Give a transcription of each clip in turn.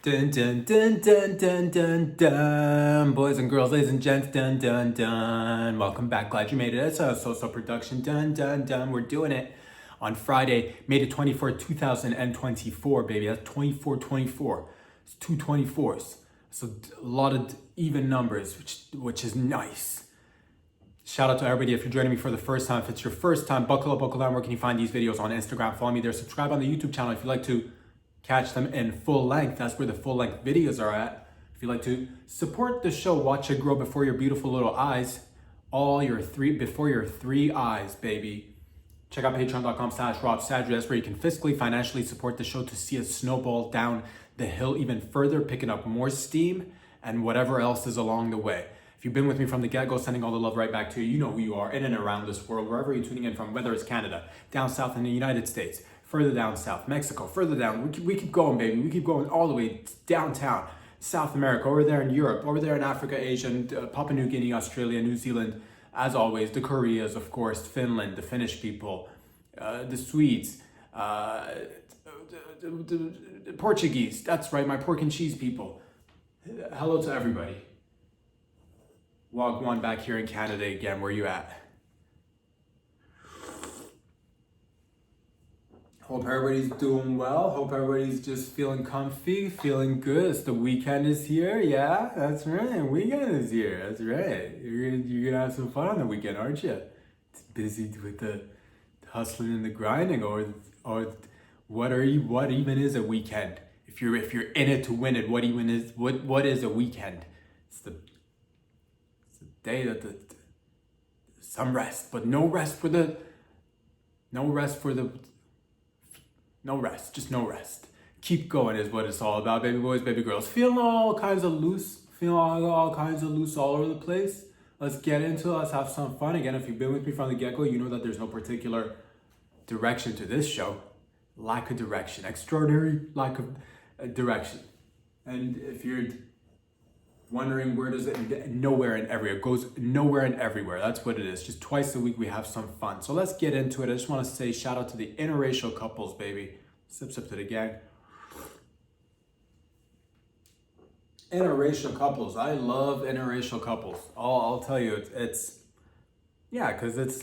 Dun dun dun dun dun dun dun. Boys and girls, ladies and gents, dun dun dun. Welcome back. Glad you made it. It's a so production. Dun dun dun. We're doing it on Friday, May the 24th, 2024, baby. That's 2424. It's two 24s. So a lot of even numbers, which is nice. Shout out to everybody if you're joining me for the first time. If it's your first time, buckle up, buckle down. Where can you find these videos? On Instagram. Follow me there. Subscribe on the YouTube channel if you'd like to catch them in full length. That's where the full length videos are at. If you'd like to support the show, watch it grow before your beautiful little eyes. Before your three eyes, baby. Check out patreon.com/RobSadri. That's where you can fiscally, financially support the show to see us snowball down the hill even further, picking up more steam and whatever else is along the way. If you've been with me from the get-go, sending all the love right back to you. You know who you are in and around this world, wherever you're tuning in from, whether it's Canada, down south in the United States, further down south, Mexico, further down. We keep going, baby. We keep going all the way downtown, South America, over there in Europe, over there in Africa, Asia, and, Papua New Guinea, Australia, New Zealand, as always, the Koreas, of course, Finland, the Finnish people, the Swedes, the Portuguese. That's right, my pork and cheese people. Hello to everybody. Wagwan back here in Canada again. Where you at? Hope everybody's doing well. Hope everybody's just feeling comfy, feeling good. It's the weekend is here. Yeah, that's right. Weekend is here. That's right. You're gonna have some fun on the weekend, aren't you? It's busy with the hustling and the grinding, or what even is a weekend? If you're in it to win it, what is a weekend? It's the day that some rest, but no rest, just no rest. Keep going is what it's all about, baby boys, baby girls. Feeling all kinds of loose all over the place. Let's get into it. Let's have some fun. Again, if you've been with me from the get-go, you know that there's no particular direction to this show. Lack of direction. Extraordinary lack of direction. And if you're wondering where does it, nowhere and everywhere. It goes nowhere and everywhere. That's what it is. Just twice a week we have some fun. So let's get into it. I just want to say shout out to the interracial couples, baby. Sip to the gang. Interracial couples. I love interracial couples. I'll tell you, it's yeah, because it's,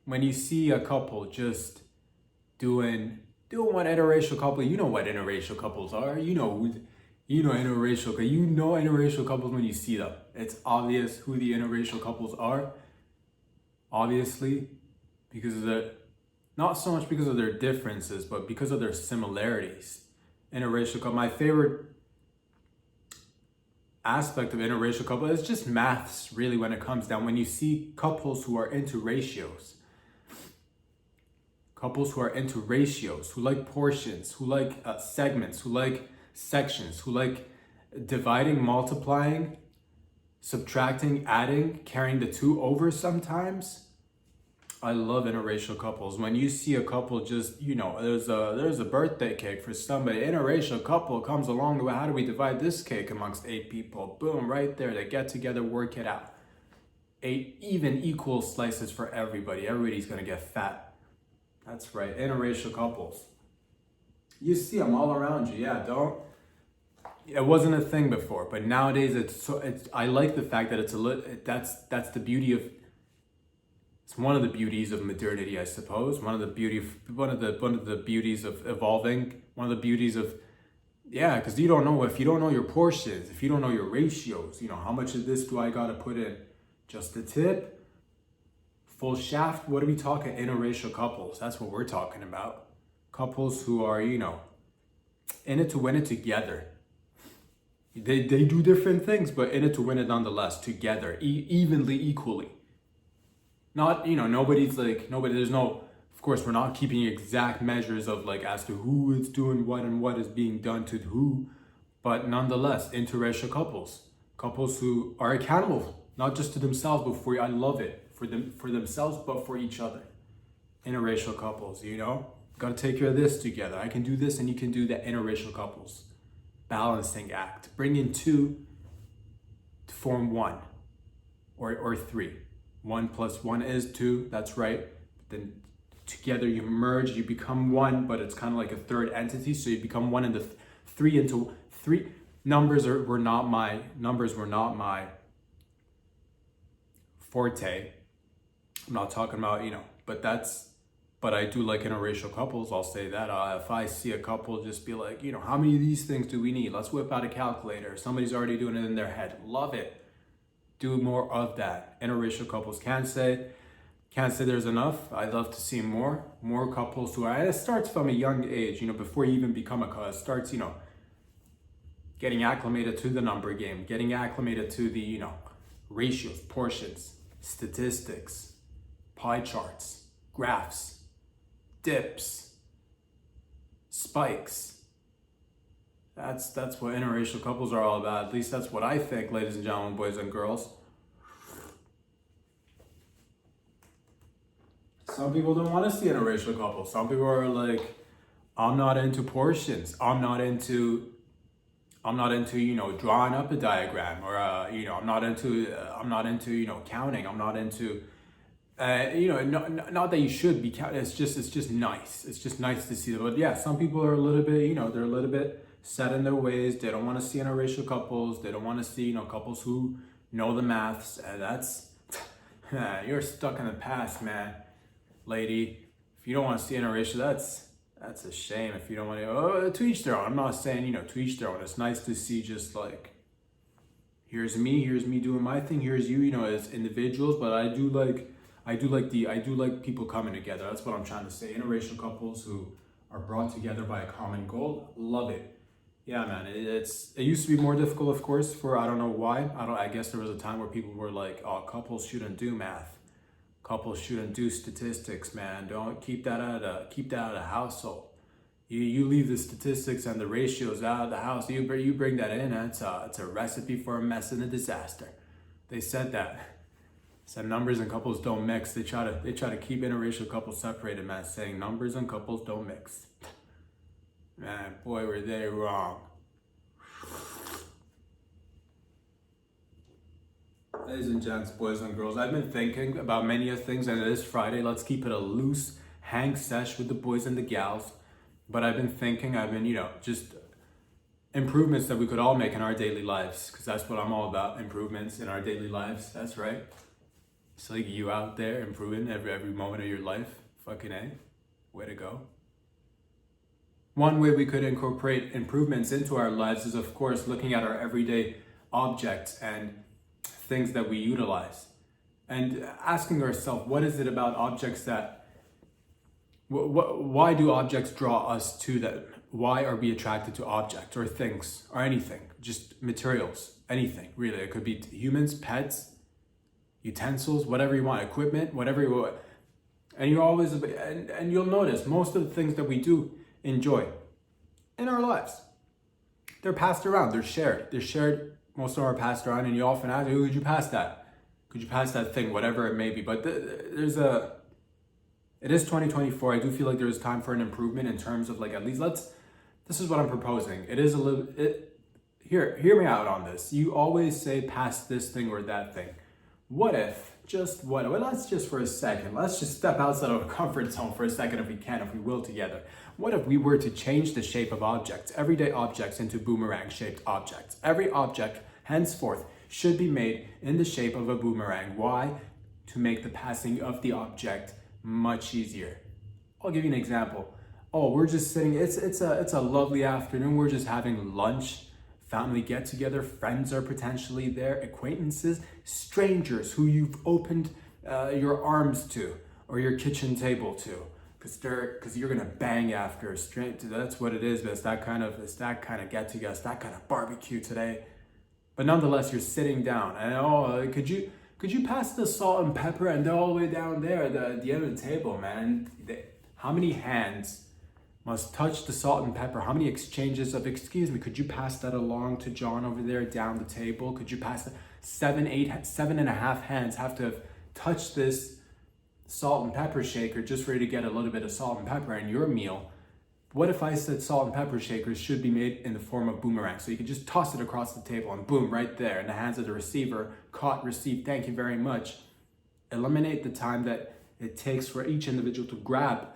when you see a couple just doing what interracial couple, you know what interracial couples are. You know interracial couples when you see them. It's obvious who the interracial couples are. Obviously, because of not so much because of their differences, but because of their similarities. Interracial couple, my favorite aspect of interracial couple is just maths, really, when it comes down. When you see couples who are into ratios, who like portions, who like segments, who like sections, who like dividing, multiplying, subtracting, adding, carrying the two over sometimes. I love interracial couples. When you see a couple just, there's a birthday cake for somebody, interracial couple comes along the way, how do we divide this cake amongst 8 people? Boom, right there, they get together, work it out. 8 even equal slices for everybody. Everybody's gonna get fat. That's right, interracial couples. You see them all around you, it wasn't a thing before, but nowadays I like the fact that that's the beauty of, it's one of the beauties of modernity, I suppose. One of the beauties of evolving. One of the beauties of, because if you don't know your portions, if you don't know your ratios, how much of this do I gotta put in? Just the tip, full shaft. What are we talking? Interracial couples. That's what we're talking about. Couples who are, in it to win it together. They do different things, but in it to win it nonetheless, together, evenly, equally. Not, there's no, of course, we're not keeping exact measures of as to who is doing what and what is being done to who, but nonetheless, interracial couples who are accountable, not just to themselves, but I love it, for themselves, but for each other. Interracial couples, got to take care of this together. I can do this and you can do that. Interracial couples. Balancing act. Bring in 2 to form 1 or 3. 1 plus 1 is 2, that's right. Then together you merge, you become one, but it's kind of like a third entity. So you become one in the three. Were not my forte. I'm not talking about, but I do like interracial couples. I'll say that. If I see a couple, just be like, how many of these things do we need? Let's whip out a calculator. Somebody's already doing it in their head. Love it. Do more of that. Interracial couples can't say there's enough. I'd love to see more couples who it starts from a young age, before you even become a couple. It starts, getting acclimated to the number game, getting acclimated to the, ratios, portions, statistics, pie charts, graphs, dips, spikes. That's what interracial couples are all about. At least that's what I think, ladies and gentlemen, boys and girls. Some people don't want to see interracial couples. Some people are like, I'm not into portions. I'm not into drawing up a diagram, or I'm not into counting. I'm not into not that you should be counting. It's just nice. It's just nice to see that. But yeah, some people are a little bit, they're a little bit set in their ways. They don't want to see interracial couples. They don't want to see, couples who know the maths. And that's, you're stuck in the past, man, lady. If you don't want to see interracial, that's a shame. If you don't want to each their own. I'm not saying, to each their own. It's nice to see just like, here's me doing my thing. Here's you, as individuals. But I do like people coming together. That's what I'm trying to say. Interracial couples who are brought together by a common goal. Love it. Yeah, man. It used to be more difficult, of course, for I don't know why. I guess there was a time where people were like, oh, couples shouldn't do math. Couples shouldn't do statistics, man. Don't keep that out of the household. You leave the statistics and the ratios out of the house. You bring that in. It's a recipe for a mess and a disaster. They said that. Said numbers and couples don't mix. They try to keep interracial couples separated, man. Saying numbers and couples don't mix. Man, boy, were they wrong. Ladies and gents, boys and girls, I've been thinking about many of things, and it is Friday. Let's keep it a loose hang sesh with the boys and the gals. But I've been just improvements that we could all make in our daily lives, because that's what I'm all about, improvements in our daily lives. That's right. It's like you out there improving every moment of your life. Fucking A. Way to go. One way we could incorporate improvements into our lives is, of course, looking at our everyday objects and things that we utilize, and asking ourselves, what is it about objects why do objects draw us to them? Why are we attracted to objects or things or anything? Just materials, anything really. It could be humans, pets, utensils, whatever you want, equipment, whatever you want. And you're always, and you'll notice most of the things that we do enjoy in our lives, they're passed around, they're shared. Most of them are passed around, and you often ask, who could you pass that? Could you pass that thing, whatever it may be? But it is 2024. I do feel like there is time for an improvement in terms of, like, at least this is what I'm proposing. It is hear me out on this. You always say pass this thing or that thing. Let's just for a second, let's just step outside of our comfort zone for a second, if we will together. What if we were to change the shape of objects, everyday objects, into boomerang-shaped objects? Every object, henceforth, should be made in the shape of a boomerang. Why? To make the passing of the object much easier. I'll give you an example. Oh, we're just sitting, it's a lovely afternoon, we're just having lunch, family get together, friends are potentially there, acquaintances, strangers who you've opened your arms to or your kitchen table to, because you're gonna bang after a stranger. That's what it is. But it's that kind of get together, it's that kind of barbecue today. But nonetheless, you're sitting down, and could you pass the salt and pepper? And they're all the way down there at the end of the table, man. How many hands must touch the salt and pepper? How many exchanges of, excuse me, could you pass that along to John over there down the table? Could you pass that? 7.5 hands have to have touched this salt and pepper shaker just for you to get a little bit of salt and pepper in your meal. What if I said salt and pepper shakers should be made in the form of boomerangs? So you could just toss it across the table and boom, right there in the hands of the receiver. Caught, received, thank you very much. Eliminate the time that it takes for each individual to grab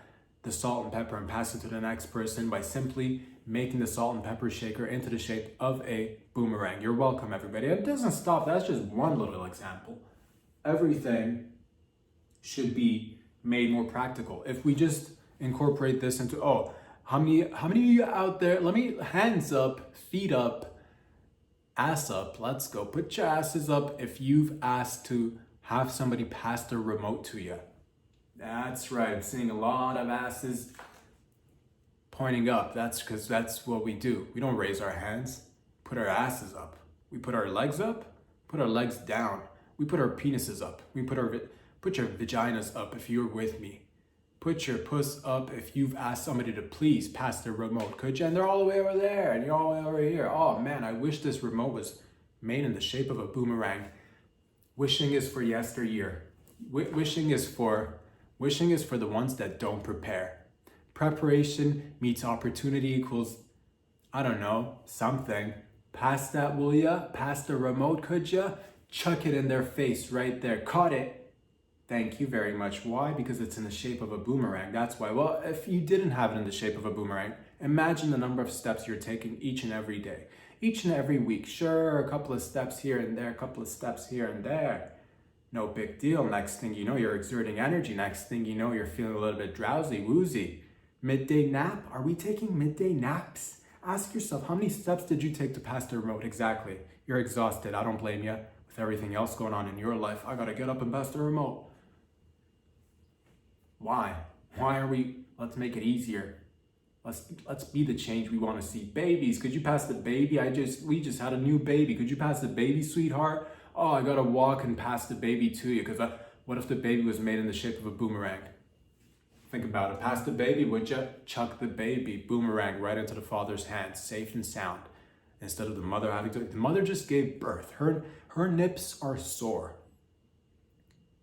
the salt and pepper and pass it to the next person by simply making the salt and pepper shaker into the shape of a boomerang. You're welcome, everybody. It doesn't stop. That's just one little example. Everything should be made more practical. If we just incorporate this into, how many of you out there, let me, hands up, feet up, ass up, let's go. Put your asses up if you've asked to have somebody pass the remote to you. That's right, I'm seeing a lot of asses pointing up. That's because that's what we do. We don't raise our hands, put our asses up. We put our legs up, put our legs down. We put our penises up. Put your vaginas up if you're with me. Put your puss up if you've asked somebody to please pass the remote, could you? And they're all the way over there and you're all the way over here. Oh man, I wish this remote was made in the shape of a boomerang. Wishing is for yesteryear. Wishing is for the ones that don't prepare. Preparation meets opportunity equals, I don't know, something. Pass that, will ya? Pass the remote, could ya? Chuck it in their face right there. Caught it. Thank you very much. Why? Because it's in the shape of a boomerang. That's why. Well, if you didn't have it in the shape of a boomerang, imagine the number of steps you're taking each and every day, each and every week. Sure, a couple of steps here and there, a couple of steps here and there. No big deal. Next thing you know, you're exerting energy. Next thing you know, you're feeling a little bit drowsy, woozy. Midday nap? Are we taking midday naps? Ask yourself, how many steps did you take to pass the remote? Exactly. You're exhausted. I don't blame you. With everything else going on in your life, I gotta get up and pass the remote. Why? Why are we? Let's make it easier. Let's be the change we want to see. Babies, could you pass the baby? We just had a new baby. Could you pass the baby, sweetheart? Oh, I gotta walk and pass the baby to you. Because what if the baby was made in the shape of a boomerang? Think about it. Pass the baby, would you? Chuck the baby, boomerang, right into the father's hands, safe and sound. Instead of the mother having to. The mother just gave birth. Her nips are sore.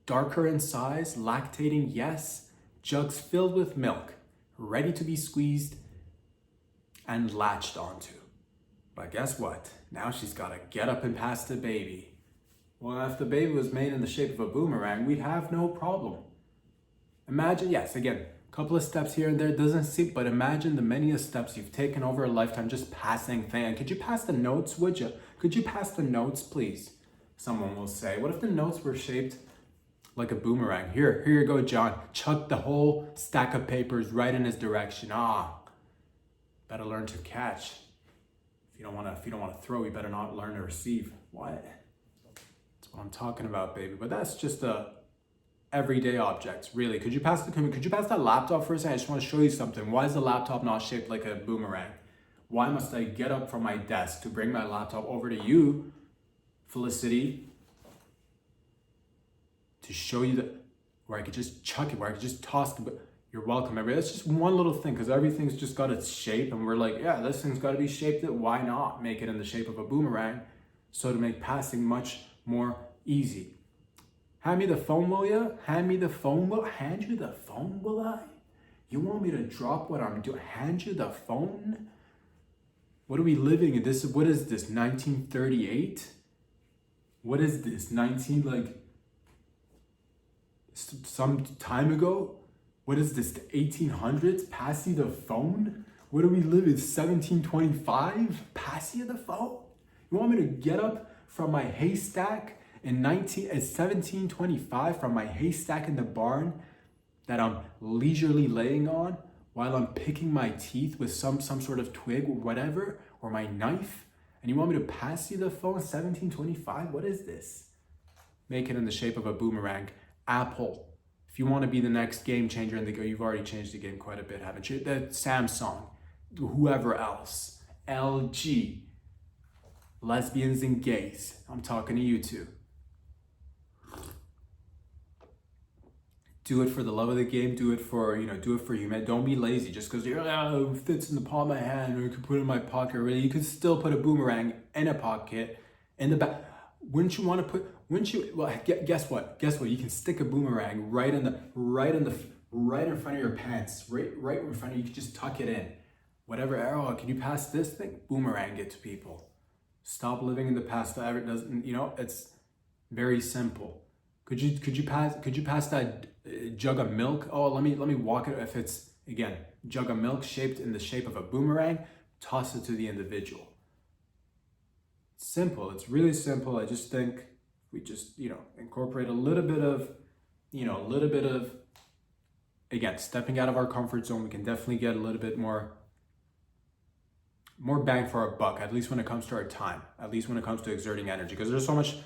Darker in size, lactating, yes. Jugs filled with milk, ready to be squeezed and latched onto. But guess what? Now she's got to get up and pass the baby. Well, if the baby was made in the shape of a boomerang, we'd have no problem. Imagine, yes, again, a couple of steps here and there, doesn't seem, but imagine the many steps you've taken over a lifetime just passing things. Could you pass the notes, would you? Could you pass the notes, please? Someone will say, what if the notes were shaped like a boomerang? Here you go, John. Chuck the whole stack of papers right in his direction. Better learn to catch. If you don't want to throw, you better not learn to receive. What? That's what I'm talking about, baby. But that's just everyday objects, really. Could you pass that laptop for a second? I just want to show you something. Why is the laptop not shaped like a boomerang? Why must I get up from my desk to bring my laptop over to you, Felicity, to show you that where I could just chuck it, where I could just toss it? You're welcome, everybody. That's just one little thing, because everything's just got its shape, and we're like, yeah, this thing's got to be shaped. Why not make it in the shape of a boomerang? So to make passing much more easy. Hand me the phone, will ya? Hand me the phone, hand you the phone, will I? You want me to drop what I'm doing? Hand you the phone? What are we living in? What is this, 1938? What is this, some time ago? What is this, the 1800s? Pass you the phone? What do we live in, 1725? Pass you the phone? You want me to get up from my haystack in 1725, from my haystack in the barn that I'm leisurely laying on while I'm picking my teeth with some sort of twig or whatever, or my knife? And you want me to pass you the phone, 1725? What is this? Make it in the shape of a boomerang. Apple. If you want to be the next game changer in the game, you've already changed the game quite a bit, haven't you? The Samsung, whoever else, LG, lesbians and gays. I'm talking to you two. Do it for the love of the game. Do it for you, man. Don't be lazy. Just because it fits in the palm of my hand, or you could put it in my pocket. Really, you could still put a boomerang in a pocket in the back. Wouldn't you want to put? Wouldn't you? Well, guess what? Guess what? You can stick a boomerang right in front of your pants, right in front of you. You can just tuck it in. Whatever. Oh, can you pass this thing? Boomerang it to people. Stop living in the past. That doesn't. It's very simple. Could you pass that jug of milk? Oh, let me walk it. If it's again jug of milk shaped in the shape of a boomerang, toss it to the individual. Simple. It's really simple. I just think we just, incorporate a little bit of, again, stepping out of our comfort zone. We can definitely get a little bit more bang for our buck, at least when it comes to our time, at least when it comes to exerting energy, because there's so much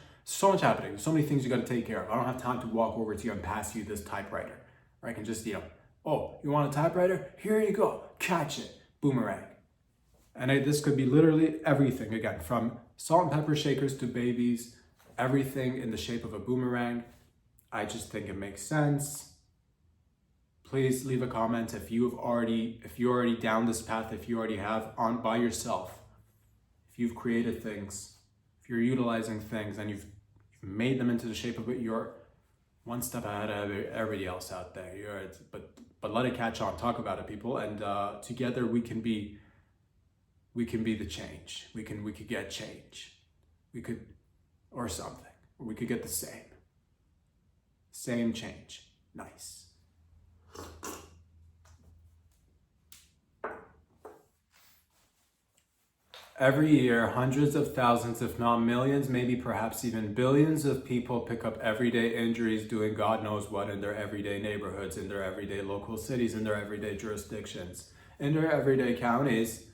happening. There's so many things you got to take care of. I don't have time to walk over to you and pass you this typewriter. Or I can just, oh, you want a typewriter? Here you go. Catch it. Boomerang. And this could be literally everything, again, from salt and pepper shakers to babies, everything in the shape of a boomerang. I just think it makes sense. Please leave a comment if you're already down this path, if you already have by yourself, if you've created things, if you're utilizing things and you've made them into the shape of it, you're one step ahead of everybody else out there. But let it catch on. Talk about it, people, and together we can be the change. We could get change. Or something. Or we could get the same change. Nice. Every year, hundreds of thousands, if not millions, maybe perhaps even billions of people pick up everyday injuries doing God knows what in their everyday neighborhoods, in their everyday local cities, in their everyday jurisdictions, in their everyday counties.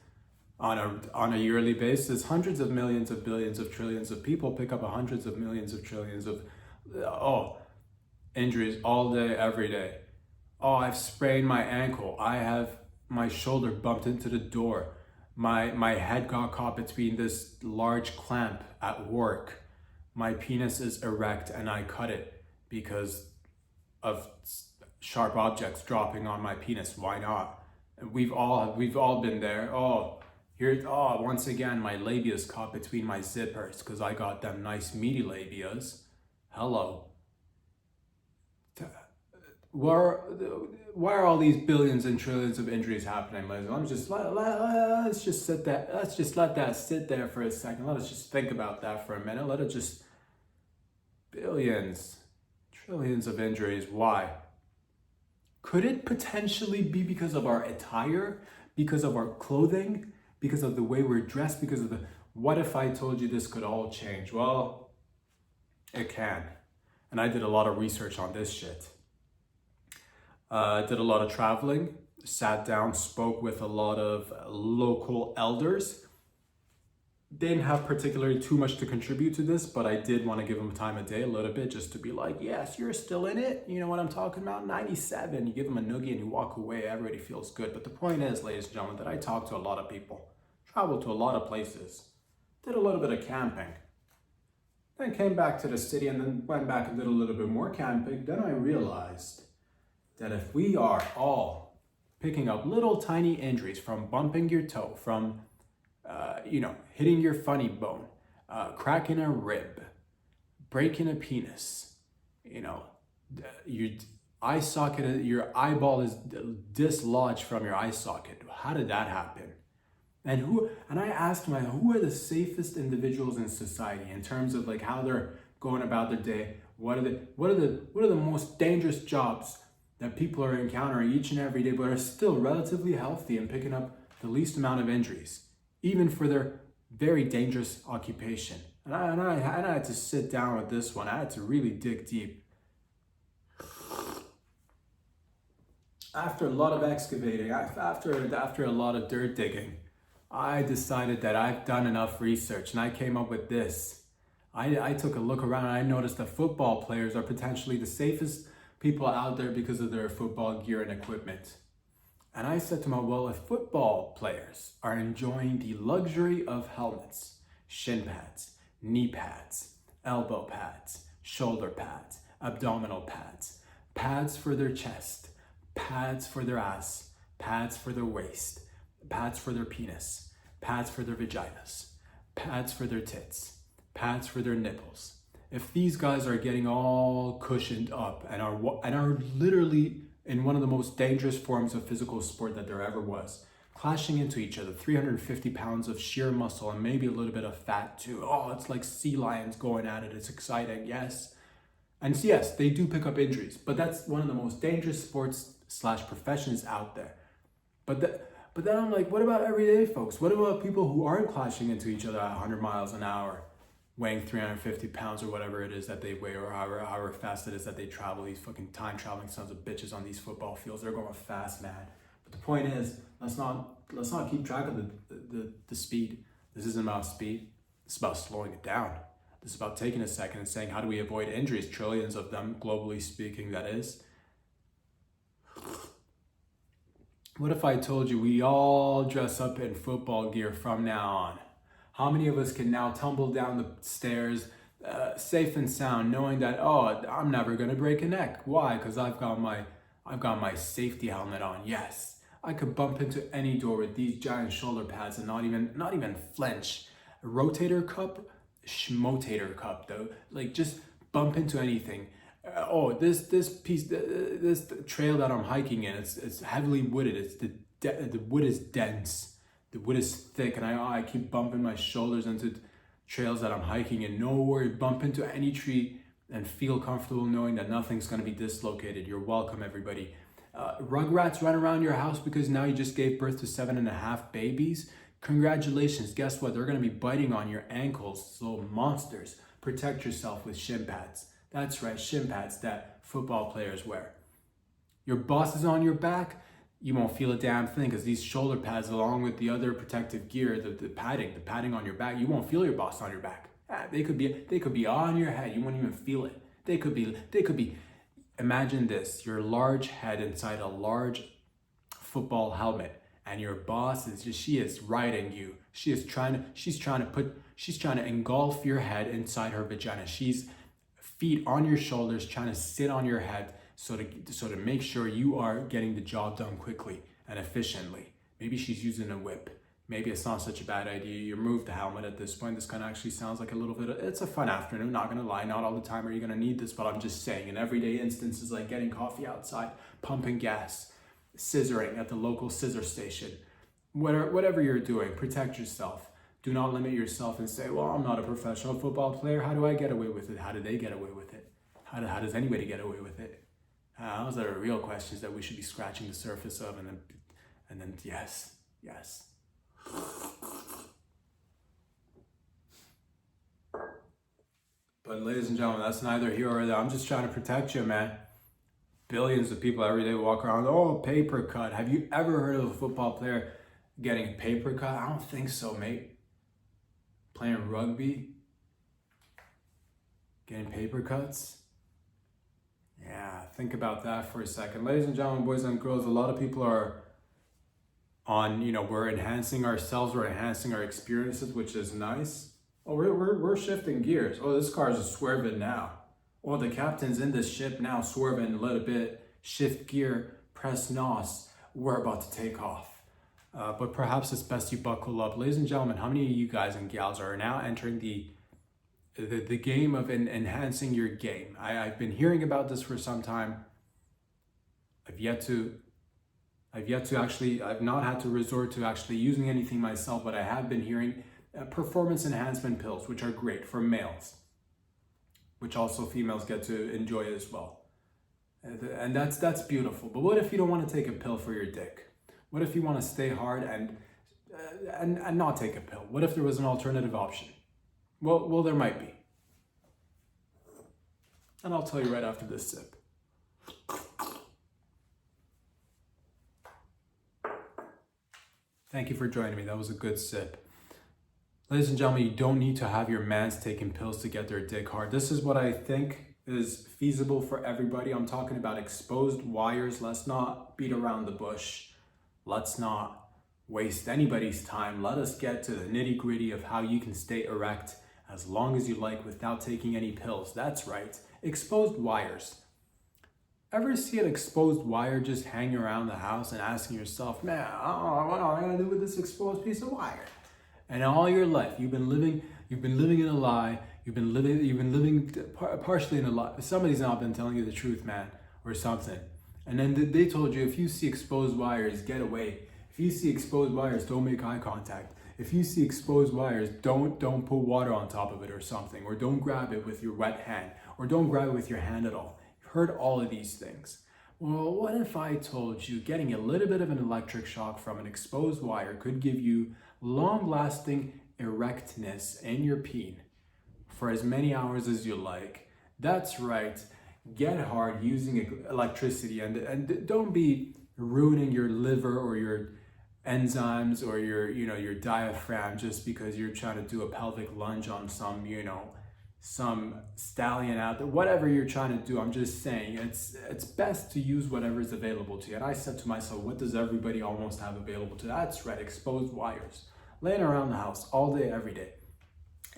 On a yearly basis, hundreds of millions of billions of trillions of people pick up hundreds of millions of trillions of injuries all day, every day. Oh, I've sprained my ankle. I have my shoulder bumped into the door. My head got caught between this large clamp at work. My penis is erect and I cut it because of sharp objects dropping on my penis. Why not? And we've all been there. Once again, my labia is caught between my zippers because I got them nice meaty labias. Hello. Why are all these billions and trillions of injuries happening? Let's just let that sit there for a second. Let us just think about that for a minute. Let it just billions, trillions of injuries. Why? Could it potentially be because of our attire, because of our clothing, because of the way we're dressed, because of what if I told you this could all change? Well, it can. And I did a lot of research on this shit. Did a lot of traveling, sat down, spoke with a lot of local elders. Didn't have particularly too much to contribute to this, but I did want to give them time of day a little bit just to be like, yes, you're still in it. You know what I'm talking about? 97. You give them a noogie and you walk away. Everybody feels good. But the point is, ladies and gentlemen, that I talked to a lot of people, traveled to a lot of places, did a little bit of camping, then came back to the city and then went back and did a little bit more camping. Then I realized that if we are all picking up little tiny injuries from bumping your toe, from hitting your funny bone, cracking a rib, breaking a penis, your eye socket, your eyeball is dislodged from your eye socket. How did that happen? And I asked myself, who are the safest individuals in society in terms of like how they're going about their day? What are the most dangerous jobs that people are encountering each and every day, but are still relatively healthy and picking up the least amount of injuries, even for their very dangerous occupation? And I had to sit down with this one. I had to really dig deep. After a lot of excavating, after a lot of dirt digging, I decided that I've done enough research and I came up with this. I took a look around and I noticed that football players are potentially the safest people out there because of their football gear and equipment. And I said to myself, well, if football players are enjoying the luxury of helmets, shin pads, knee pads, elbow pads, shoulder pads, abdominal pads, pads for their chest, pads for their ass, pads for their waist, pads for their penis, pads for their vaginas, pads for their tits, pads for their nipples. If these guys are getting all cushioned up and are literally in one of the most dangerous forms of physical sport that there ever was, clashing into each other, 350 pounds of sheer muscle and maybe a little bit of fat too. Oh, it's like sea lions going at it. It's exciting, yes. And yes, they do pick up injuries, but that's one of the most dangerous sports / professions out there. But But then I'm like, what about everyday folks? What about people who aren't clashing into each other at 100 miles an hour, weighing 350 pounds or whatever it is that they weigh, or however fast it is that they travel? These fucking time traveling sons of bitches on these football fields, they're going fast, man. But the point is, let's not keep track of the speed. This isn't about speed. It's about slowing it down. This is about taking a second and saying, how do we avoid injuries? Trillions of them, globally speaking, that is. What if I told you we all dress up in football gear from now on? How many of us can now tumble down the stairs safe and sound, knowing that, oh, I'm never gonna break a neck? Why? Because I've got my safety helmet on. Yes, I could bump into any door with these giant shoulder pads and not even flinch. A rotator cuff, schmotator cuff though, like just bump into anything. This trail that I'm hiking in, it's heavily wooded. It's the wood is dense, the wood is thick, and I keep bumping my shoulders into trails that I'm hiking in. No worry, bump into any tree and feel comfortable knowing that nothing's gonna be dislocated. You're welcome, everybody. Rugrats run around your house because now you just gave birth to 7.5 babies. Congratulations, guess what? They're gonna be biting on your ankles, little monsters. Protect yourself with shin pads. That's right, shin pads that football players wear. Your boss is on your back, you won't feel a damn thing because these shoulder pads, along with the other protective gear, the padding on your back, you won't feel your boss on your back. They could be on your head, you won't even feel it. They could be. Imagine this: your large head inside a large football helmet, and your boss she is riding you. She's trying to engulf your head inside her vagina. She's feet on your shoulders, trying to sit on your head so to make sure you are getting the job done quickly and efficiently. Maybe she's using a whip. Maybe it's not such a bad idea. You remove the helmet at this point. This kind of actually sounds like a little bit it's a fun afternoon, not gonna lie. Not all the time are you gonna need this, but I'm just saying, in everyday instances like getting coffee outside, pumping gas, scissoring at the local scissor station, whatever you're doing, protect yourself. Do not limit yourself and say, well, I'm not a professional football player. How do I get away with it? How do they get away with it? How does anybody get away with it? Those are real questions that we should be scratching the surface of. And then yes. But ladies and gentlemen, that's neither here or there. I'm just trying to protect you, man. Billions of people every day walk around, oh, paper cut. Have you ever heard of a football player getting a paper cut? I don't think so, mate. Playing rugby, getting paper cuts. Yeah, think about that for a second. Ladies and gentlemen, boys and girls, a lot of people are on, we're enhancing ourselves, we're enhancing our experiences, which is nice. Oh, we're shifting gears. Oh, this car is swerving now. Oh, the captain's in this ship now, swerving a little bit. Shift gear, press NOS. We're about to take off. But perhaps it's best you buckle up. Ladies and gentlemen, how many of you guys and gals are now entering the game of enhancing your game? I've been hearing about this for some time. I've not had to resort to actually using anything myself, but I have been hearing performance enhancement pills, which are great for males, which also females get to enjoy as well. And that's beautiful. But what if you don't want to take a pill for your dick? What if you want to stay hard and not take a pill? What if there was an alternative option? Well, there might be. And I'll tell you right after this sip. Thank you for joining me. That was a good sip. Ladies and gentlemen, you don't need to have your mans taking pills to get their dick hard. This is what I think is feasible for everybody. I'm talking about exposed wires. Let's not beat around the bush. Let's not waste anybody's time. Let us get to the nitty-gritty of how you can stay erect as long as you like without taking any pills. That's right, exposed wires. Ever see an exposed wire just hanging around the house and asking yourself, man, what am I gonna do with this exposed piece of wire? And all your life, you've been living in a lie. You've been living partially in a lie. Somebody's not been telling you the truth, man, or something. And then they told you, if you see exposed wires, get away. If you see exposed wires, don't make eye contact. If you see exposed wires, don't put water on top of it or something, or don't grab it with your wet hand, or don't grab it with your hand at all. You've heard all of these things. Well, what if I told you getting a little bit of an electric shock from an exposed wire could give you long-lasting erectness in your peen for as many hours as you like? That's right. Get hard using electricity, and don't be ruining your liver or your enzymes or your diaphragm just because you're trying to do a pelvic lunge on some stallion out there, whatever you're trying to do. I'm just saying it's best to use whatever is available to you. And I said to myself, what does everybody almost have available to? That's right, exposed wires laying around the house all day, every day.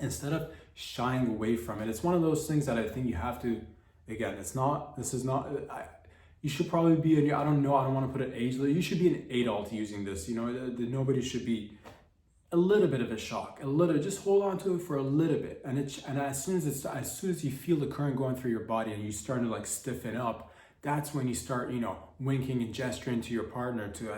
Instead of shying away from it, it's one of those things that I think you have to, again, you should probably be in your, I don't want to put an age limit. You should be an adult using this. Nobody should be a little bit of a shock, just hold on to it for a little bit. And as soon as you feel the current going through your body and you start to like stiffen up, that's when you start, winking and gesturing to your partner to,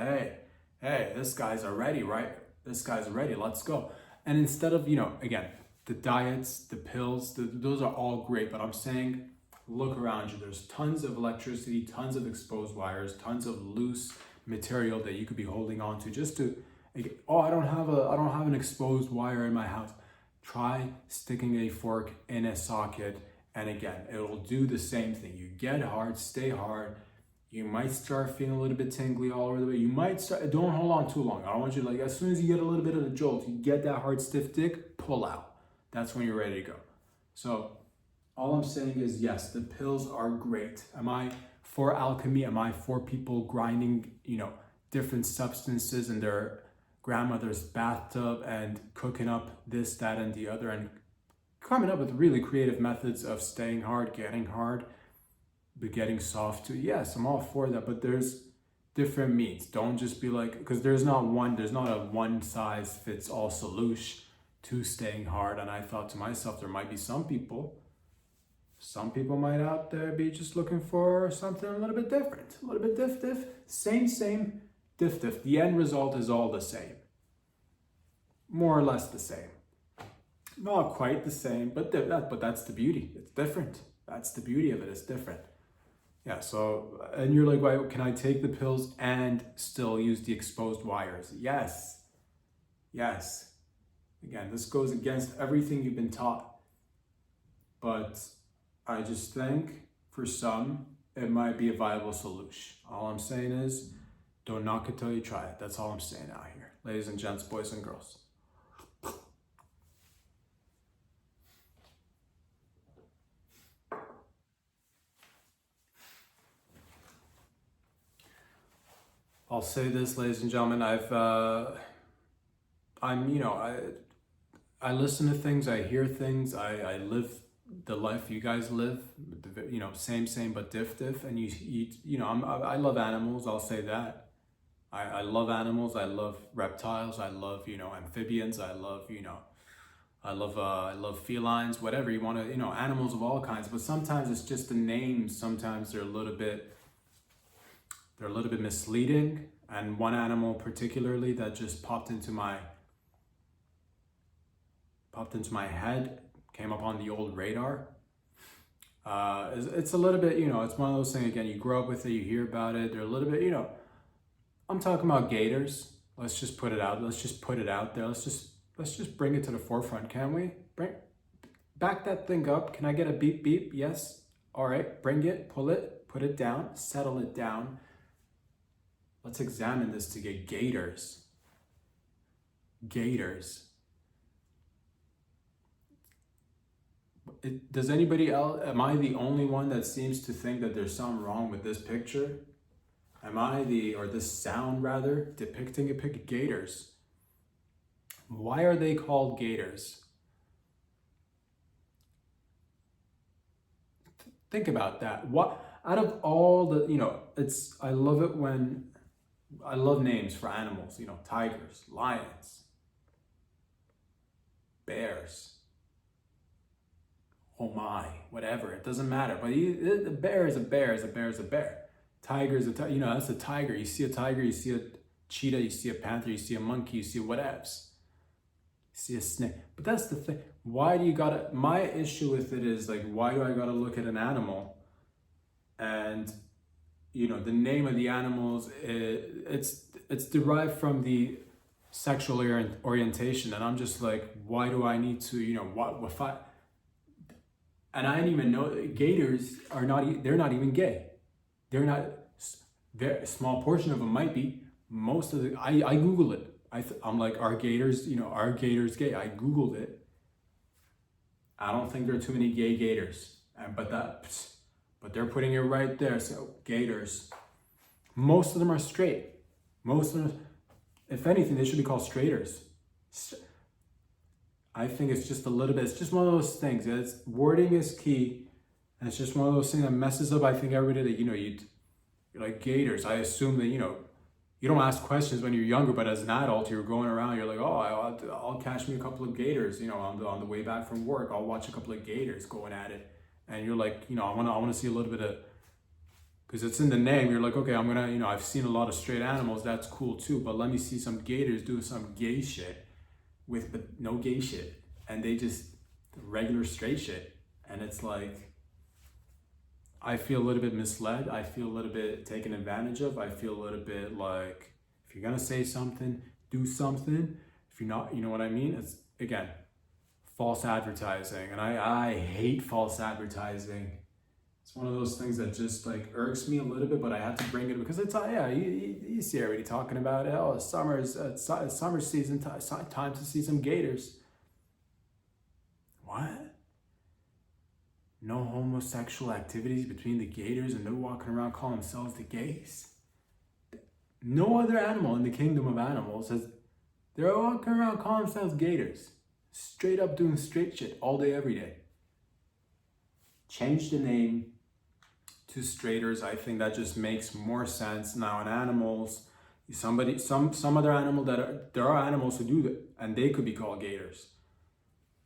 hey, this guy's ready, right? This guy's ready, let's go. And instead of, again, the diets, the pills, those are all great, but I'm saying, look around you. There's tons of electricity, tons of exposed wires, tons of loose material that you could be holding on to just to, I don't have an exposed wire in my house. Try sticking a fork in a socket, and again, it'll do the same thing. You get hard, stay hard. You might start feeling a little bit tingly all over the way. You might start, don't hold on too long. I don't want you to, as soon as you get a little bit of a jolt, you get that hard, stiff dick, pull out. That's when you're ready to go. So all I'm saying is, yes, the pills are great. Am I for alchemy? Am I for people grinding, different substances in their grandmother's bathtub and cooking up this, that, and the other, and coming up with really creative methods of staying hard, getting hard, but getting soft too? Yes, I'm all for that, but there's different means. Don't just be because there's not a one size fits all solution to staying hard. And I thought to myself, there might be some people might out there be just looking for something a little bit different, a little bit diff, same, diff. The end result is all the same, more or less the same. Not quite the same, but that's the beauty. It's different. That's the beauty of it. It's different. Yeah. So, and you're like, why can I take the pills and still use the exposed wires? Yes. Again, this goes against everything you've been taught, but I just think for some, it might be a viable solution. All I'm saying is, don't knock it till you try it. That's all I'm saying out here. Ladies and gents, boys and girls. I'll say this, ladies and gentlemen, I listen to things, I hear things, I live the life you guys live, same, but diff, and I love animals, I'll say that. I love animals, I love reptiles, I love, amphibians, I love felines, whatever you want to, animals of all kinds, but sometimes it's just the names, sometimes they're a little bit misleading. And one animal particularly that just popped into my head, came up on the old radar. It's a little bit, it's one of those things, again, you grow up with it, you hear about it, they're a little bit, I'm talking about gators. Let's just put it out there. Let's just bring it to the forefront, can we? Back that thing up. Can I get a beep beep? Yes. All right, bring it, pull it, put it down, settle it down. Let's examine this to get gators. Does anybody else, am I the only one that seems to think that there's something wrong with this picture? Or this sound rather, depicting a pic of gators? Why are they called gators? Think about that. What, out of all the, I love names for animals, tigers, lions, bears. Oh my, whatever, it doesn't matter. But a bear is a bear. Tiger is that's a tiger. You see a tiger, you see a cheetah, you see a panther, you see a monkey, you see whatevs. You see a snake. But that's the thing. Why do you my issue with it is why do I gotta look at an animal and the name of the animals, it's derived from the sexual orientation, and I'm just like, why do I need to, what if I, and I didn't even know gators are not, they're not even gay. They're not, very small portion of them might be. Most of the, I Google it. I'm like, are gators gay? I Googled it. I don't think there are too many gay gators, but they're putting it right there. So gators, most of them are straight. Most of them, if anything, they should be called straighters. I think it's just a little bit, it's just one of those things. It's, wording is key. And it's just one of those things that messes up, I think, everybody that, you're like gators. I assume that, you don't ask questions when you're younger, but as an adult, you're going around, you're like, oh, I'll catch me a couple of gators, on the way back from work. I'll watch a couple of gators going at it. And you're like, I want to see a little bit of, because it's in the name. You're like, okay, I'm going to, I've seen a lot of straight animals. That's cool too. But let me see some gators doing some gay shit with no gay shit. And they just regular straight shit. And it's like, I feel a little bit misled. I feel a little bit taken advantage of. I feel a little bit like, if you're gonna say something, do something. If you're not, you know what I mean? It's, again, false advertising. And I hate false advertising. It's one of those things that just like irks me a little bit, but I had to bring it because it's, you see everybody talking about it. Oh, summer season, time to see some gators. What? No homosexual activities between the gators, and they're walking around calling themselves the gays? No other animal in the kingdom of animals they're walking around calling themselves gators. Straight up doing straight shit all day, every day. Change the name to straighters. I think that just makes more sense. Now in animals, some other animal there are animals who do that, and they could be called gators.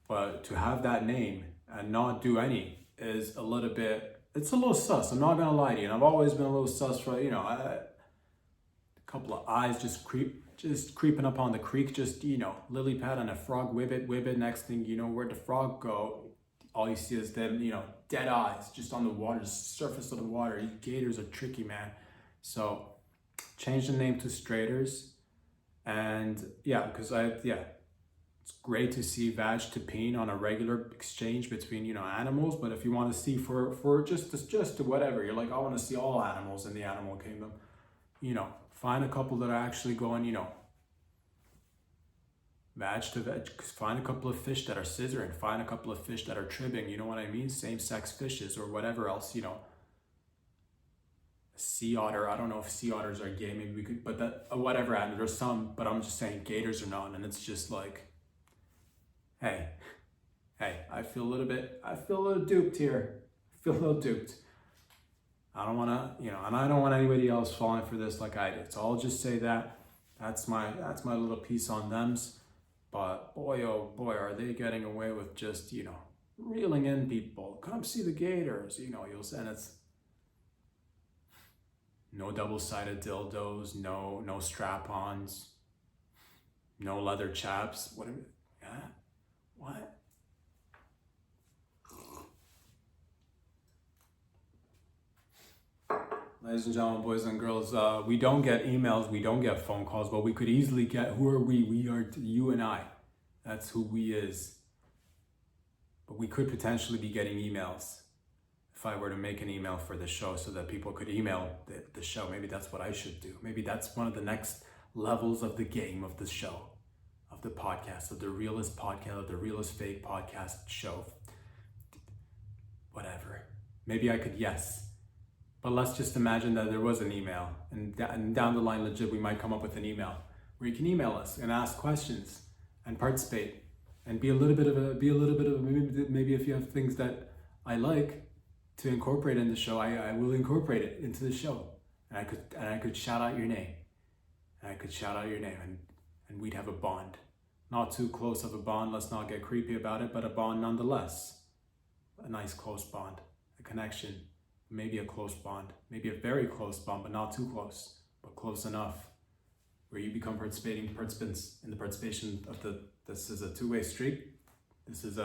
But to have that name and not do any is a little bit, it's a little sus. I'm not gonna lie to you. And I've always been a little sus for, a couple of eyes just creeping up on the creek, just, lily pad on a frog, whibbit. Next thing you know, where'd the frog go? All you see is them, dead eyes just on the water, surface of the water. Gators are tricky, man. So change the name to straighters. And because it's great to see vag to peen on a regular exchange between, animals. But if you want to see for just whatever, you're like, I want to see all animals in the animal kingdom, find a couple that are actually going, vag to veg. Find a couple of fish that are scissoring. Find a couple of fish that are tribbing. You know what I mean? Same-sex fishes or whatever else, A sea otter. I don't know if sea otters are gay. Maybe we could, but that whatever. And there's some, but I'm just saying gators are not. And it's just like, hey, I feel a little duped here. I feel a little duped. I don't want to, and I don't want anybody else falling for this like I did. So I'll just say that's my little piece on thems. But boy, oh boy, are they getting away with just, reeling in people. Come see the gators, you'll say, and it's no double-sided dildos, no strap-ons, no leather chaps. What? Ladies and gentlemen, boys and girls, we don't get emails, we don't get phone calls, but we could easily get, who are we? We are you and I. That's who we is. But we could potentially be getting emails if I were to make an email for the show so that people could email the show. Maybe that's what I should do. Maybe that's one of the next levels of the game of the show, of the podcast, of the realest podcast, of the realest fake podcast show. Whatever. Maybe I could, yes. But let's just imagine that there was an email, and down the line, legit, we might come up with an email where you can email us and ask questions and participate and be a little bit of maybe if you have things that I like to incorporate in the show, I will incorporate it into the show, and I could shout out your name, and we'd have a bond, not too close of a bond. Let's not get creepy about it, but a bond nonetheless, a nice close bond, a connection. Maybe a close bond, maybe a very close bond, but not too close, but close enough where you become participants in the participation of this is a two-way street. This is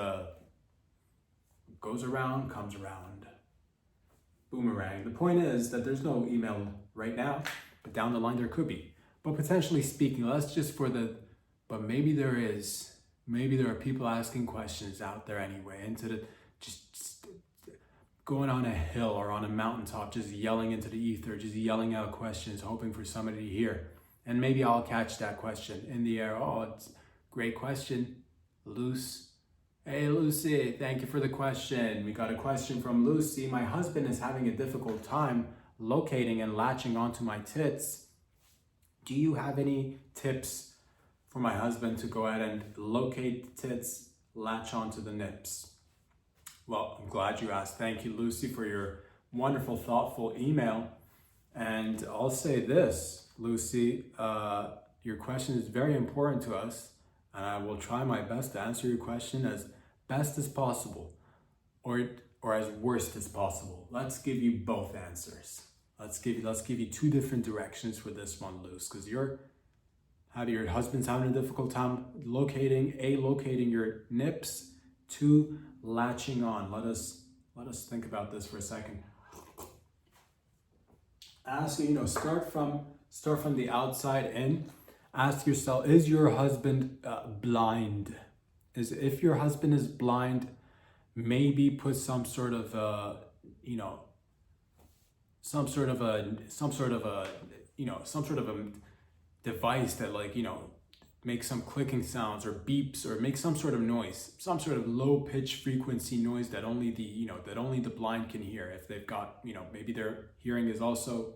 goes around, comes around. boomerang. The point is that there's no email right now, but down the line there could be. But potentially speaking, but maybe there is. Maybe there are people asking questions out there anyway, just going on a hill or on a mountaintop, just yelling into the ether, just yelling out questions, hoping for somebody to hear. And maybe I'll catch that question in the air. Oh, it's a great question, Luce. Hey, Lucy, thank you for the question. We got a question from Lucy. My husband is having a difficult time locating and latching onto my tits. Do you have any tips for my husband to go ahead and locate the tits, latch onto the nips? Well, I'm glad you asked. Thank you, Lucy, for your wonderful, thoughtful email. And I'll say this, Lucy, your question is very important to us, and I will try my best to answer your question as best as possible, or as worst as possible. Let's give you both answers. Let's give you two different directions for this one, Luce, because your husband's having a difficult time locating your nips, two, latching on. Let us think about this for a second. Start from the outside in. Ask yourself, is your husband blind? If your husband is blind, maybe put some sort of a device that makes some clicking sounds or beeps, or make some sort of noise, some sort of low pitch frequency noise that only the blind can hear. If they've got, maybe their hearing is also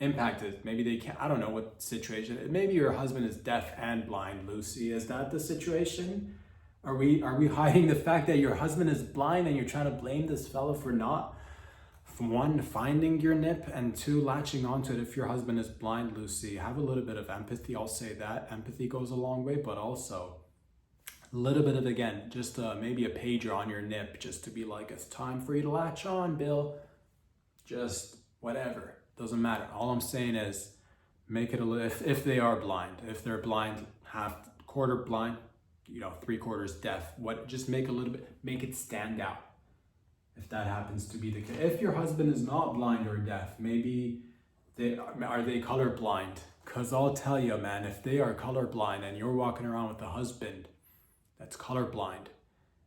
impacted. Maybe they can't, I don't know what situation. Maybe your husband is deaf and blind, Lucy. Is that the situation? Are we hiding the fact that your husband is blind and you're trying to blame this fellow for not, one, finding your nip, and two, latching onto it if your husband is blind, Lucy? Have a little bit of empathy. I'll say that. Empathy goes a long way, but also a little bit of, again, just maybe a pager on your nip, just to be like, it's time for you to latch on, Bill. Just whatever. Doesn't matter. All I'm saying is make it if they are blind, if they're blind, quarter blind, 3/4 deaf, just make it stand out. If that happens to be the case. If your husband is not blind or deaf, maybe are they colorblind? Because I'll tell you, man, if they are colorblind and you're walking around with a husband that's colorblind,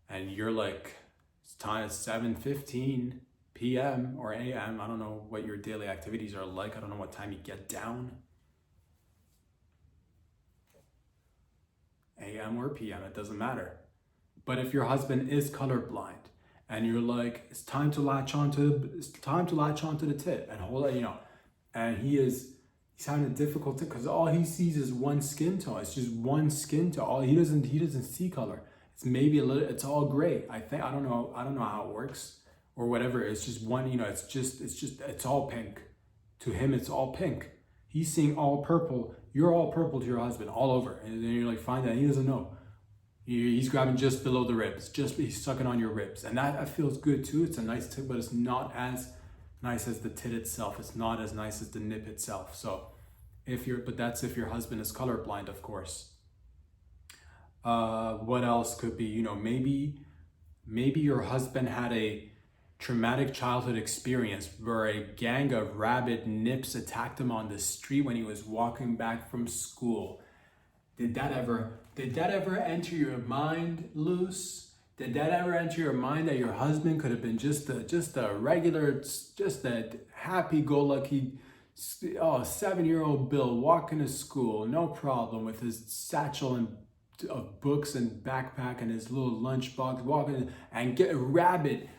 and you're like, it's time, it's 7:15 p.m. or a.m. I don't know what your daily activities are like. I don't know what time you get down. a.m. or p.m., it doesn't matter. But if your husband is colorblind, and you're like, it's time to latch onto the tit, and hold it, and he's having a difficulty because all he sees is one skin tone. It's just one skin tone. All he doesn't see color. It's maybe it's all gray. I don't know how it works or whatever. It's just one, it's all pink. To him, it's all pink. He's seeing all purple. You're all purple to your husband, all over, and then you're like, fine, that he doesn't know. He's grabbing just below the ribs, he's sucking on your ribs, and that feels good too. It's a nice tip, but it's not as nice as the tit itself. It's not as nice as the nip itself. So but that's if your husband is colorblind, of course. What else could be? Maybe your husband had a traumatic childhood experience where a gang of rabid nips attacked him on the street when he was walking back from school. Did that ever enter your mind, Luce? Did that ever enter your mind that your husband could have been just a regular, just a happy-go-lucky 7-year-old Bill walking to school, no problem, with his satchel of books and backpack and his little lunchbox, walking and get a rabid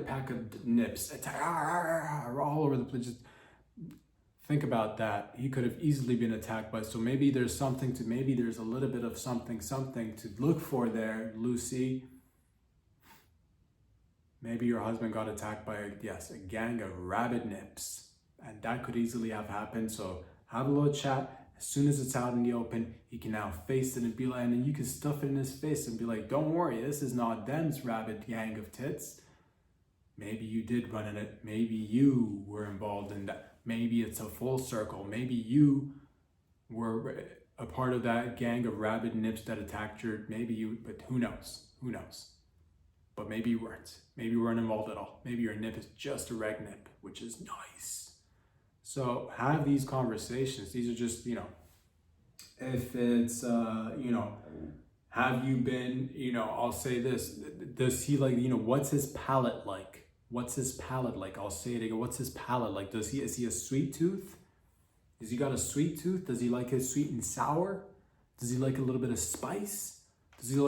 pack of nips all over the place. Just think about that. He could have easily been attacked by, so maybe there's a little bit of something to look for there, Lucy. Maybe your husband got attacked by a gang of rabid nips, and that could easily have happened. So have a little chat. As soon as it's out in the open, he can now face it and be like, and then you can stuff it in his face and be like, don't worry, this is not them's rabid gang of tits. Maybe you did run in it. Maybe you were involved in that. Maybe it's a full circle. Maybe you were a part of that gang of rabid nips that attacked but who knows? Who knows? but maybe you weren't. Maybe you weren't involved at all. Maybe your nip is just a reg nip, which is nice. So have these conversations. These are just, if it's, have you been, I'll say this, does he like, what's his palate like? What's his palate like? I'll say it again. What's his palate like? Is he a sweet tooth? Has he got a sweet tooth? Does he like his sweet and sour? Does he like a little bit of spice? Does he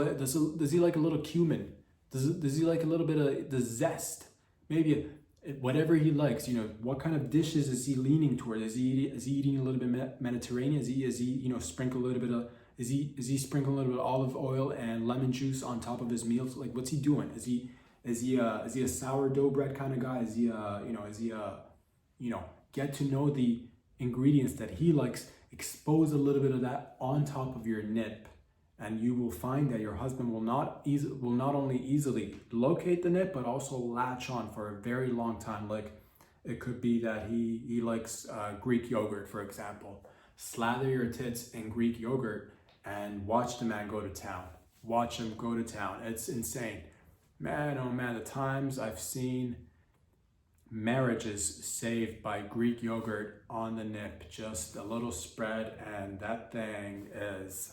like a little cumin? Does he like a little bit of the zest? Maybe whatever he likes. What kind of dishes is he leaning toward? Is he eating a little bit Mediterranean? Is he sprinkle a little bit of is he sprinkling a little bit of olive oil and lemon juice on top of his meals? Like, what's he doing? Is he a sourdough bread kind of guy? Is he get to know the ingredients that he likes, expose a little bit of that on top of your nip, and you will find that your husband will not only easily locate the nip, but also latch on for a very long time. Like, it could be that he likes Greek yogurt, for example. Slather your tits in Greek yogurt and watch the man go to town. Watch him go to town. It's insane. Man, oh man, the times I've seen marriages saved by Greek yogurt on the nip, just a little spread, and that thing it's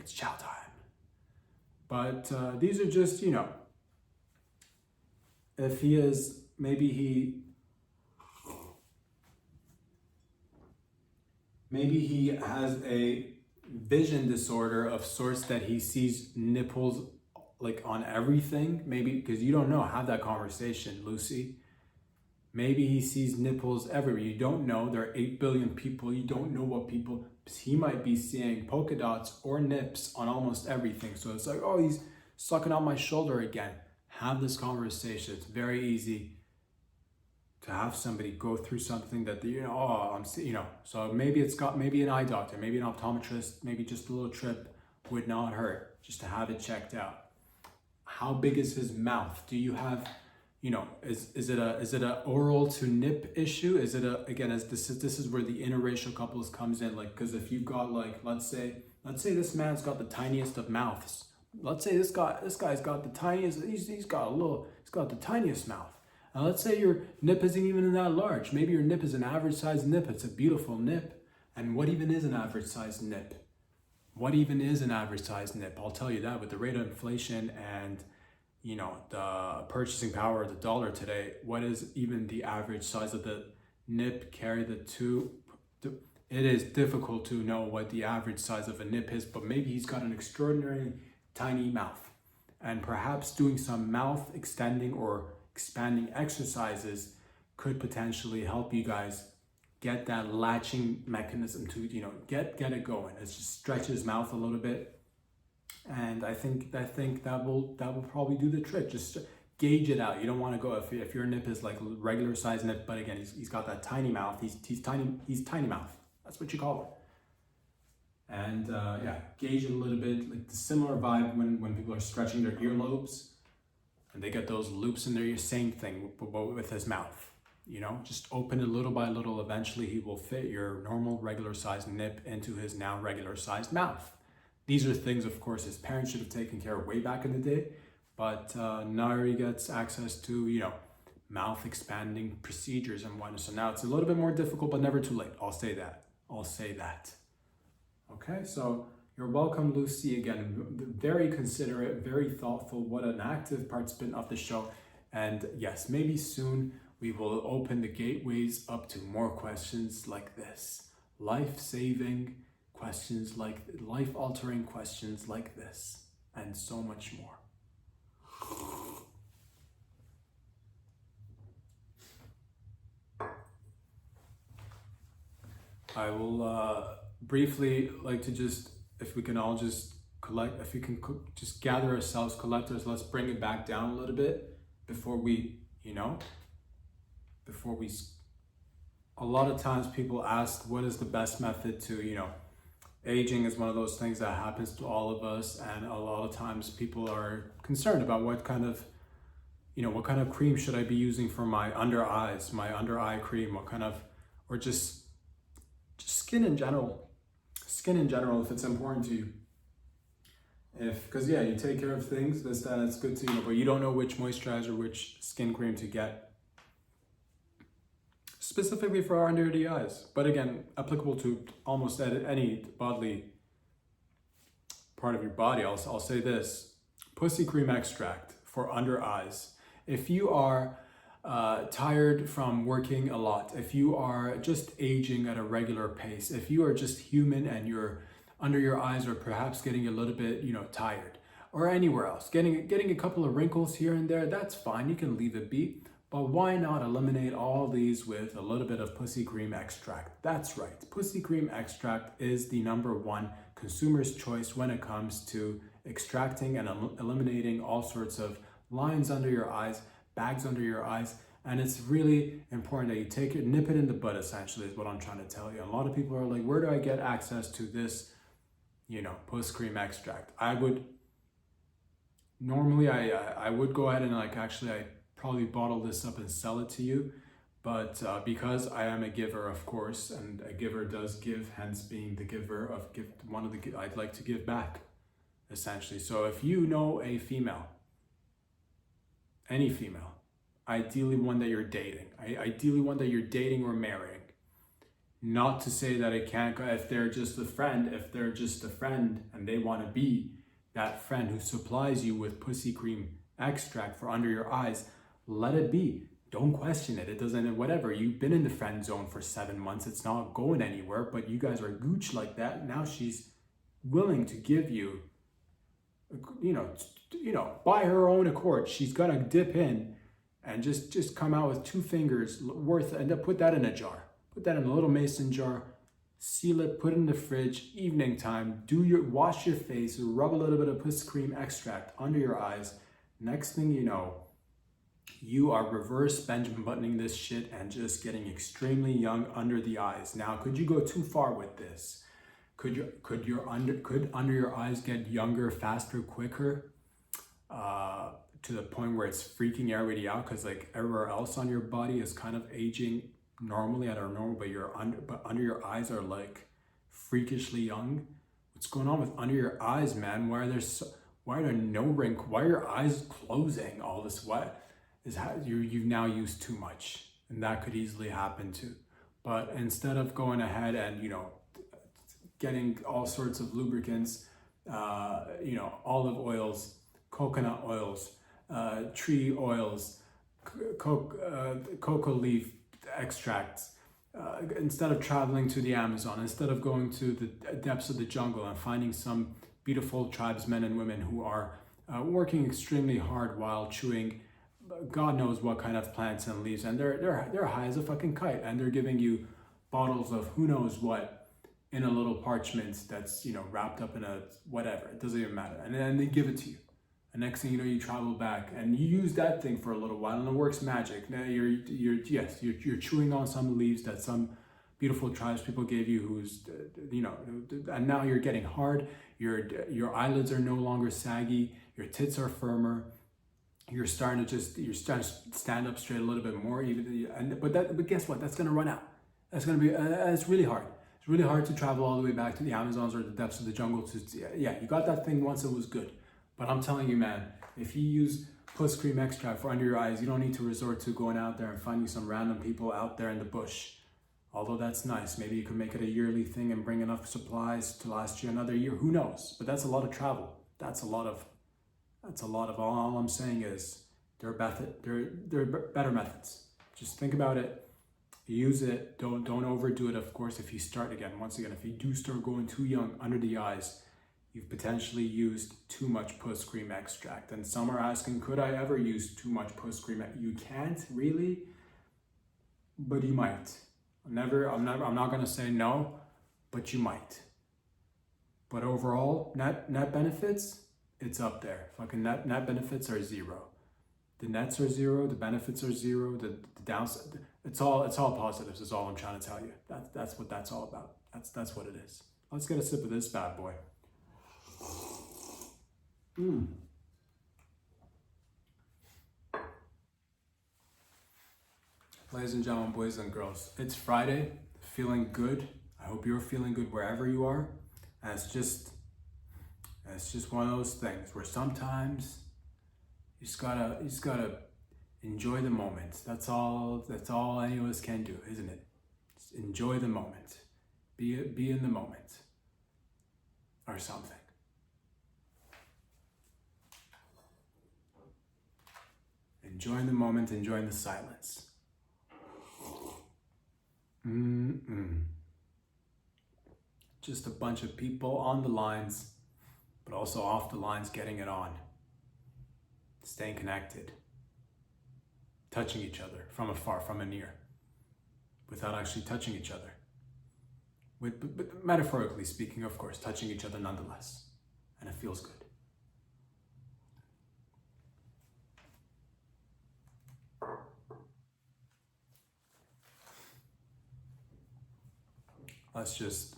chow time. But these are just, if he is, maybe he has a vision disorder of sorts, that he sees nipples like on everything. Maybe, because you don't know, have that conversation, Lucy. Maybe he sees nipples everywhere. You don't know. There are 8 billion people. You don't know what people, he might be seeing polka dots or nips on almost everything. So it's like, oh, he's sucking on my shoulder again. Have this conversation. It's very easy to have somebody go through something that, so maybe an eye doctor, maybe an optometrist, maybe just a little trip would not hurt, just to have it checked out. How big is his mouth? Do you have, is it a oral to nip issue? Is it this is where the interracial couples comes in, like, because if you've got, like, let's say this man's got the tiniest of mouths. Let's say this guy's got the tiniest, he's got the tiniest mouth. And let's say your nip isn't even that large. Maybe your nip is an average sized nip. It's a beautiful nip. And what even is an average sized nip? What even is an average sized nip? I'll tell you that, with the rate of inflation and the purchasing power of the dollar today, what is even the average size of the nip? Carry the two. It is difficult to know what the average size of a nip is, but maybe he's got an extraordinarily tiny mouth, and perhaps doing some mouth extending or expanding exercises could potentially help you guys get that latching mechanism to, get it going. It's just stretch his mouth a little bit. And I think that will probably do the trick. Just gauge it out. You don't want to go, if your nip is like regular size nip, but again, he's got that tiny mouth. He's tiny mouth. That's what you call it. And gauge it a little bit, like the similar vibe when people are stretching their earlobes and they get those loops in their ear. Same thing, but with his mouth. Just open it little by little. Eventually he will fit your normal regular sized nip into his now regular sized mouth. These are things, of course, his parents should have taken care of way back in the day, but now he gets access to, mouth expanding procedures and whatnot. So now it's a little bit more difficult, but never too late. I'll say that. Okay, so you're welcome, Lucy. Again, very considerate, very thoughtful. What an active participant of the show. And yes, maybe soon we will open the gateways up to more questions like this. Life-saving questions, like life-altering questions like this, and so much more. I will briefly like to just, if we can all just collect, if we can just gather ourselves, collect us, let's bring it back down a little bit before we, a lot of times people ask, what is the best method to, aging is one of those things that happens to all of us, and a lot of times people are concerned about what kind of cream should I be using for my under eyes, my under eye cream, what kind of, or just skin in general, if it's important to you. Because yeah, you take care of things, this, that, it's good to, but you don't know which moisturizer, which skin cream to get specifically for under the eyes. But again, applicable to almost any bodily part of your body. I'll say this: pussy cream extract for under eyes. If you are tired from working a lot, if you are just aging at a regular pace, if you are just human and you're under your eyes are perhaps getting a little bit, tired, or anywhere else, getting a couple of wrinkles here and there, that's fine. You can leave it be. But why not eliminate all these with a little bit of pussy cream extract? That's right. Pussy cream extract is the #1 consumer's choice when it comes to extracting and eliminating all sorts of lines under your eyes, bags under your eyes. And it's really important that you take it, nip it in the bud, essentially, is what I'm trying to tell you. And a lot of people are like, where do I get access to this, puss cream extract? I would go ahead and I probably bottle this up and sell it to you. But because I am a giver, of course, and a giver does give, hence being the giver of gift, I'd like to give back, essentially. So if you know a female, any female, ideally one that you're dating, or marrying, not to say that it can't go, if they're just a friend and they want to be that friend who supplies you with pussy cream extract for under your eyes, let it be. Don't question it. It doesn't, whatever. You've been in the friend zone for 7 months. It's not going anywhere, but you guys are gooch like that. Now she's willing to give you, by her own accord. She's gonna dip in and just come out with 2 fingers worth, and then put that in a jar. Put that in a little mason jar, seal it, put it in the fridge, evening time, wash your face, rub a little bit of puss cream extract under your eyes. Next thing you know, you are reverse Benjamin buttoning this shit and just getting extremely young under the eyes. Now, could you go too far with this? Could under your eyes get younger, faster, quicker, to the point where it's freaking everybody out? Because like everywhere else on your body is kind of aging normally at our normal, but under your eyes are like freakishly young. What's going on with under your eyes, man? Why are there no wrinkles? Why are your eyes closing? All this, what is you've now used too much, and that could easily happen too. But instead of going ahead and getting all sorts of lubricants, olive oils, coconut oils, tree oils, cocoa leaf extracts, instead of traveling to the Amazon, instead of going to the depths of the jungle and finding some beautiful tribesmen and women who are working extremely hard while chewing God knows what kind of plants and leaves, and they're high as a fucking kite, and they're giving you bottles of who knows what in a little parchment that's wrapped up in a whatever. It doesn't even matter, and then they give it to you. And next thing you know, you travel back and you use that thing for a little while, and it works magic. Now you're chewing on some leaves that some beautiful tribes people gave you, who's and now you're getting hard. Your eyelids are no longer saggy. Your tits are firmer. You're starting to stand up straight a little bit more. But guess what? That's gonna run out. That's gonna be it's really hard. It's really hard to travel all the way back to the Amazons or the depths of the jungle. You got that thing once, it was good. But I'm telling you, man, if you use puss cream extract for under your eyes, you don't need to resort to going out there and finding some random people out there in the bush. Although that's nice. Maybe you could make it a yearly thing and bring enough supplies to last you another year. Who knows? But that's a lot of travel. That's a lot of. All I'm saying is there are better methods. Just think about it. Use it. Don't overdo it. Of course, if you do start going too young under the eyes, you've potentially used too much puss cream extract. And some are asking, could I ever use too much puss cream? You can't really, but you might. I'm not gonna say no, but you might. But overall, net benefits, it's up there. Fucking net benefits are 0. The nets are 0, the benefits are 0, the downside, it's all positives is all I'm trying to tell you. That's what that's all about. That's what it is. Let's get a sip of this bad boy. Ladies and gentlemen, boys and girls, it's Friday, feeling good. I hope you're feeling good wherever you are. And it's just one of those things where sometimes you just gotta enjoy the moment. That's all any of us can do, isn't it? Just enjoy the moment. Be in the moment. Or something. Enjoying the moment, enjoying the silence. Just a bunch of people on the lines, but also off the lines, getting it on. Staying connected. Touching each other from afar, from a near, without actually touching each other. But metaphorically speaking, of course, touching each other nonetheless. And it feels good. Let's just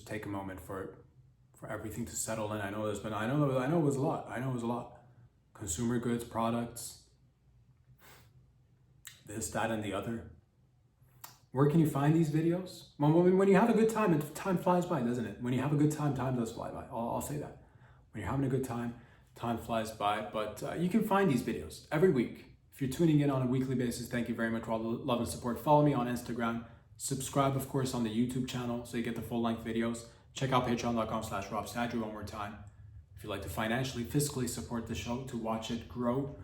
take a moment for everything to settle in. I know it was a lot. Consumer goods, products, this, that, and the other. Where can you find these videos? Well, when you have a good time, time flies by, doesn't it? When you have a good time, time does fly by. I'll say that. When you're having a good time, time flies by. But you can find these videos every week. If you're tuning in on a weekly basis, thank you very much for all the love and support. Follow me on Instagram. Subscribe, of course, on the YouTube channel so you get the full-length videos. Check out patreon.com/RobSadri one more time. If you'd like to financially, fiscally support the show to watch it grow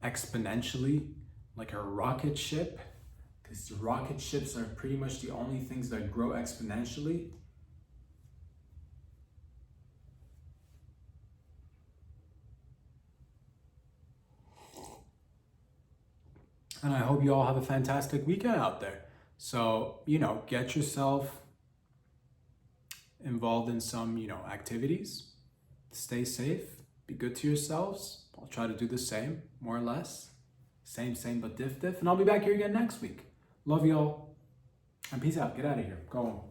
exponentially like a rocket ship, because rocket ships are pretty much the only things that grow exponentially. And I hope you all have a fantastic weekend out there. So, get yourself involved in some, activities. Stay safe. Be good to yourselves. I'll try to do the same, more or less. Same, but diff. And I'll be back here again next week. Love y'all. And peace out. Get out of here. Go home.